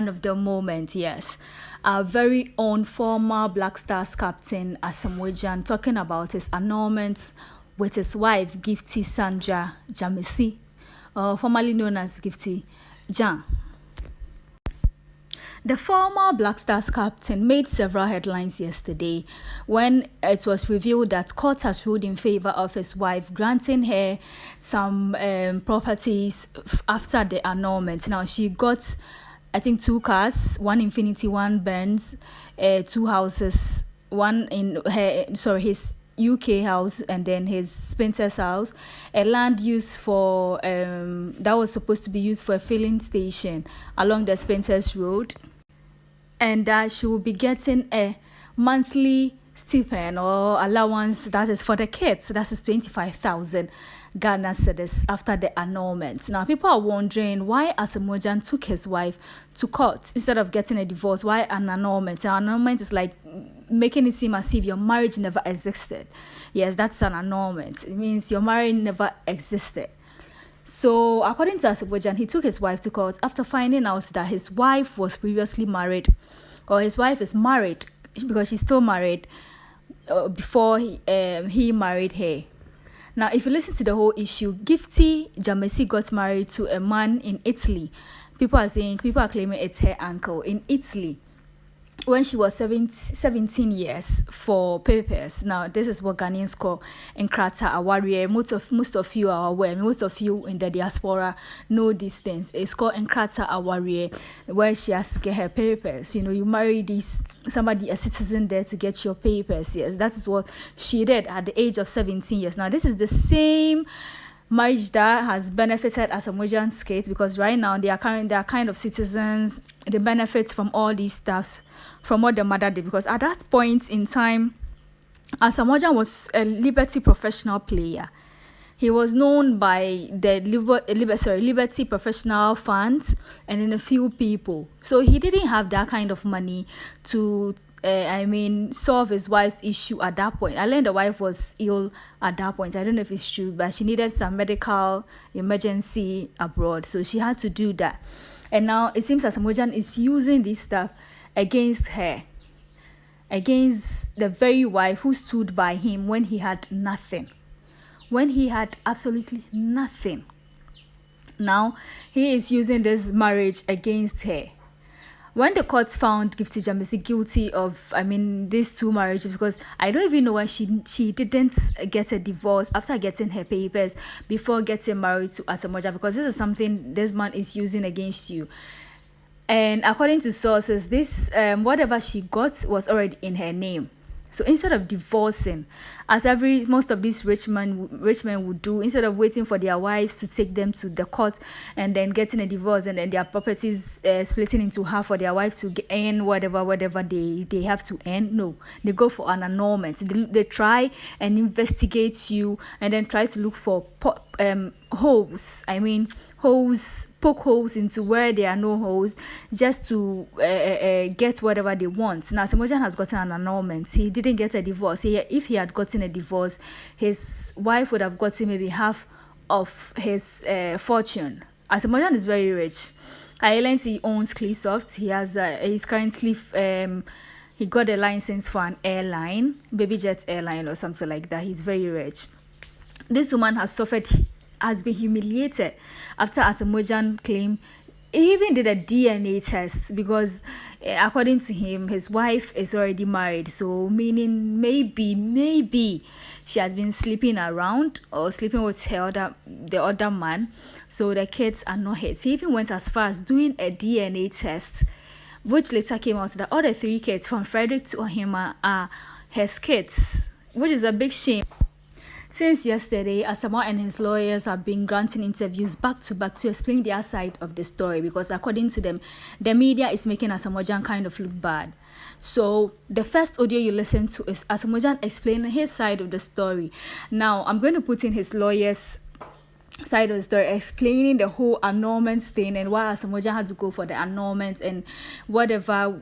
man of the moment, yes. Our very own former Black Stars captain Asamoah Gyan talking about his annulment with his wife Gifty Sandra Dzamasi, formerly known as Gifty Gyan. The former Black Stars captain made several headlines yesterday when it was revealed that court has ruled in favor of his wife, granting her some properties after the annulment. Now, she got, I think, 2 cars, one Infinity, one Benz, 2 houses, one in his UK house and then his Spencer's house, a land used for that was supposed to be used for a filling station along the Spencer's road, and that she will be getting a monthly stipend or allowance that is for the kids. That is 25,000 Ghana cedis after the annulment. Now, people are wondering why Asamoah Gyan took his wife to court instead of getting a divorce. Why an annulment? An annulment is like making it seem as if your marriage never existed. Yes, that's an annulment. It means your marriage never existed. So, according to Asamoah Gyan, he took his wife to court after finding out that his wife was previously married, or his wife is married because she's still married before he married her. Now, if you listen to the whole issue, Gifty Dzamasi got married to a man in Italy. People are claiming it's her uncle in Italy when she was 17 years for papers. Now, this is what Ghanaians call Nkrata Awarie. Most of you are aware. Most of you in the diaspora know these things. It's called Nkrata Awarie, where she has to get her papers. You know, you marry a citizen there to get your papers. Yes, that is what she did at the age of 17 years. Now, this is the same marriage that has benefited Asamoah Gyan's kids, because right now they are kind of citizens. They benefit from all these stuffs from what the mother did, because at that point in time, Asamoah Gyan was a Liberty professional player. He was known by the Liberty Professional Fund and then a few people. So he didn't have that kind of money to solve his wife's issue at that point. I learned the wife was ill at that point. I don't know if it's true, but she needed some medical emergency abroad, so she had to do that. And now it seems Asamoah Gyan is using this stuff against her, against the very wife who stood by him when he had nothing, when he had absolutely nothing. Now he is using this marriage against her. When the courts found Gifty Dzamasi guilty of, these 2 marriages, because I don't even know why she didn't get a divorce after getting her papers before getting married to Asamoah Gyan, because this is something this man is using against you. And according to sources, this whatever she got was already in her name. So instead of divorcing, as most of these rich men would do, instead of waiting for their wives to take them to the court and then getting a divorce and then their properties splitting into half for their wife to earn whatever they have to earn, no, they go for an annulment. They try and investigate you and then try to look for holes. Poke holes into where there are no holes, just to get whatever they want. Now, Asamoah Gyan has gotten an annulment. He didn't get a divorce. If he had gotten a divorce, his wife would have gotten maybe half of his fortune. Asamoah Gyan is very rich. I learned he owns Clesoft. He's currently he got a license for an airline, Baby Jet Airline or something like that. He's very rich. This woman has been humiliated after Asamoah Gyan claimed he even did a DNA test, because according to him, his wife is already married. So meaning maybe she has been sleeping around or sleeping with the other man. So the kids are not his. He even went as far as doing a DNA test, which later came out that all the 3 kids from Frederick to Ohima are his kids, which is a big shame. Since yesterday, Asamoah and his lawyers have been granting interviews back to back to explain their side of the story, because according to them, the media is making Asamoah Gyan kind of look bad. So the first audio you listen to is Asamoah Gyan explaining his side of the story. Now, I'm going to put in his lawyer's side of the story, explaining the whole annulment thing and why Asamoah Gyan had to go for the annulment and whatever